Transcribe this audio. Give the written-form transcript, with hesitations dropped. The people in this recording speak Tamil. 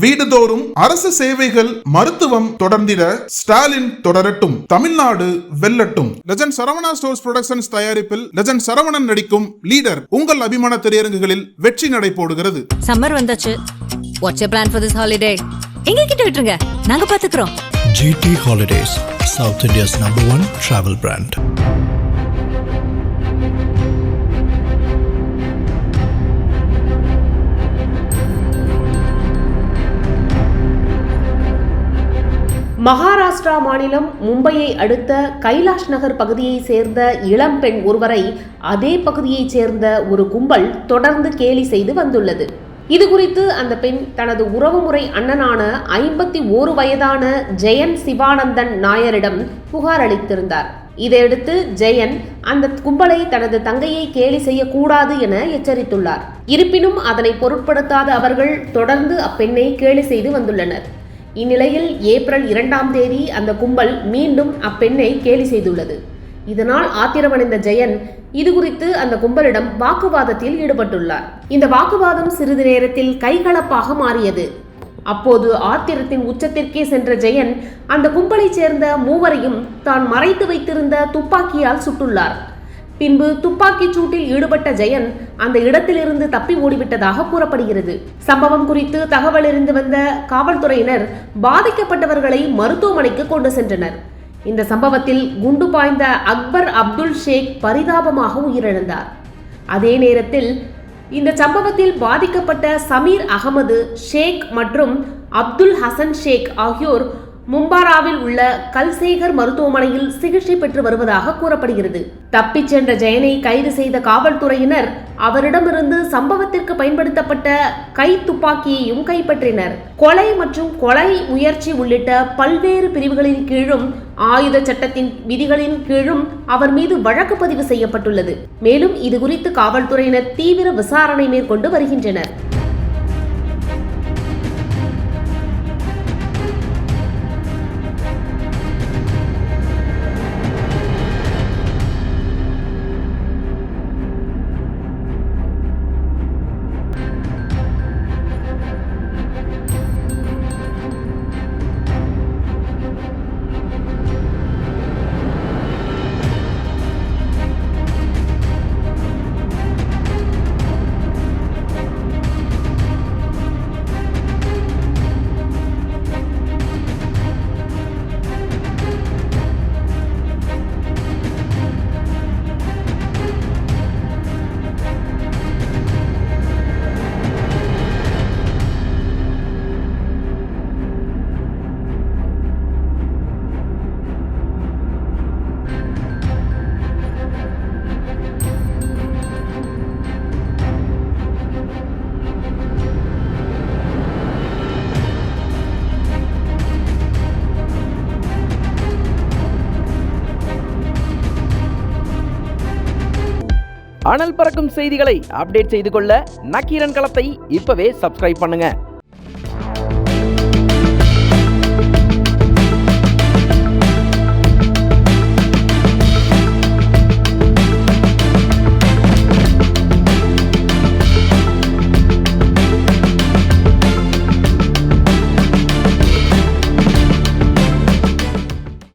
வீடுதோறும் அரசு சேவைகள் மருத்துவம் தொடர்ந்திட ஸ்டாலின் தொடரட்டும், தமிழ்நாடு வெல்லட்டும். லெஜண்ட் சரவணா ஸ்டோர்ஸ் புரொடக்ஷன்ஸ் தயாரிப்பில் லெஜண்ட் சரவணன் நடிக்கும் லீடர் உங்கள் அபிமான திரையரங்குகளில் வெற்றி நடை போடுகிறது. சம்மர் வந்தாச்சு. What's your plan for this holiday? எங்க கிட்ட விட்டுருங்க, நாங்க பாத்துக்கிறோம். GT Holidays, South India's #1 travel brand. Maharashtra மாநிலம் மும்பையை அடுத்த கைலாஷ் நகர் பகுதியை சேர்ந்த இளம்பெண் ஒருவரை அதே பகுதியைச் சேர்ந்த ஒரு கும்பல் தொடர்ந்து கேலி செய்து வந்துள்ளது. இது குறித்து அந்த பெண் தனது உறவுமுறை அண்ணனான 51 வயதான ஜெயன் சிவானந்தன் நாயரிடம் புகார் அளித்திருந்தார். இதையடுத்து ஜெயன் அந்த கும்பலை தனது தங்கையை கேலி செய்யக்கூடாது என எச்சரித்துள்ளார். இருப்பினும் அதனை பொருட்படுத்தாத அவர்கள் தொடர்ந்து அப்பெண்ணை கேலி செய்து வந்துள்ளனர். இந்நிலையில் ஏப்ரல் 2ஆம் தேதி அந்த கும்பல் மீண்டும் அப்பெண்ணை கேலி செய்துள்ளது. இதனால் ஆத்திரமடைந்த ஜெயன் இதுகுறித்து அந்த கும்பலிடம் வாக்குவாதத்தில் ஈடுபட்டுள்ளார். இந்த வாக்குவாதம் சிறிது நேரத்தில் கைகலப்பாக மாறியது. அப்போது ஆத்திரத்தின் உச்சத்திற்கே சென்ற ஜெயன் அந்த கும்பலைச் சேர்ந்த மூவரையும் தான் மறைத்து வைத்திருந்த துப்பாக்கியால் சுட்டுள்ளார். பின்பு துப்பாக்கிச் சூட்டில் ஈடுபட்ட ஜெயன் அந்த இடத்திலிருந்து தப்பி ஓடிவிட்டதாக கூறப்படுகிறது. சம்பவம் குறித்து தகவல் அறிந்து வந்த காவல்துறையினர் பாதிக்கப்பட்டவர்களை மருத்துவமனைக்கு கொண்டு சென்றனர். இந்த சம்பவத்தில் குண்டு பாய்ந்த அக்பர் அப்துல் ஷேக் பரிதாபமாக உயிரிழந்தார். அதே நேரத்தில் இந்த சம்பவத்தில் பாதிக்கப்பட்ட சமீர் அகமது ஷேக் மற்றும் அப்துல் ஹசன் ஷேக் ஆகியோர் மும்பாராவில் உள்ள கல்சேகர் மருத்துவமனையில் சிகிச்சை பெற்று வருவதாக கூறப்படுகிறது. தப்பிச் சென்ற ஜெயனை கைது செய்த காவல்துறையினர் அவரிடமிருந்து சம்பவத்திற்கு பயன்படுத்தப்பட்ட கை துப்பாக்கியையும் கைப்பற்றினர். கொலை மற்றும் கொலை முயற்சி உள்ளிட்ட பல்வேறு பிரிவுகளின் கீழும் ஆயுத சட்டத்தின் விதிகளின் கீழும் அவர் மீது வழக்கு பதிவு செய்யப்பட்டுள்ளது. மேலும் இது குறித்து காவல்துறையினர் தீவிர விசாரணை மேற்கொண்டு வருகின்றனர். அனல் பறக்கும் செய்திகளை அப்டேட் செய்து கொள்ள நக்கீரன் களத்தை இப்பவே சப்ஸ்கிரைப் பண்ணுங்க.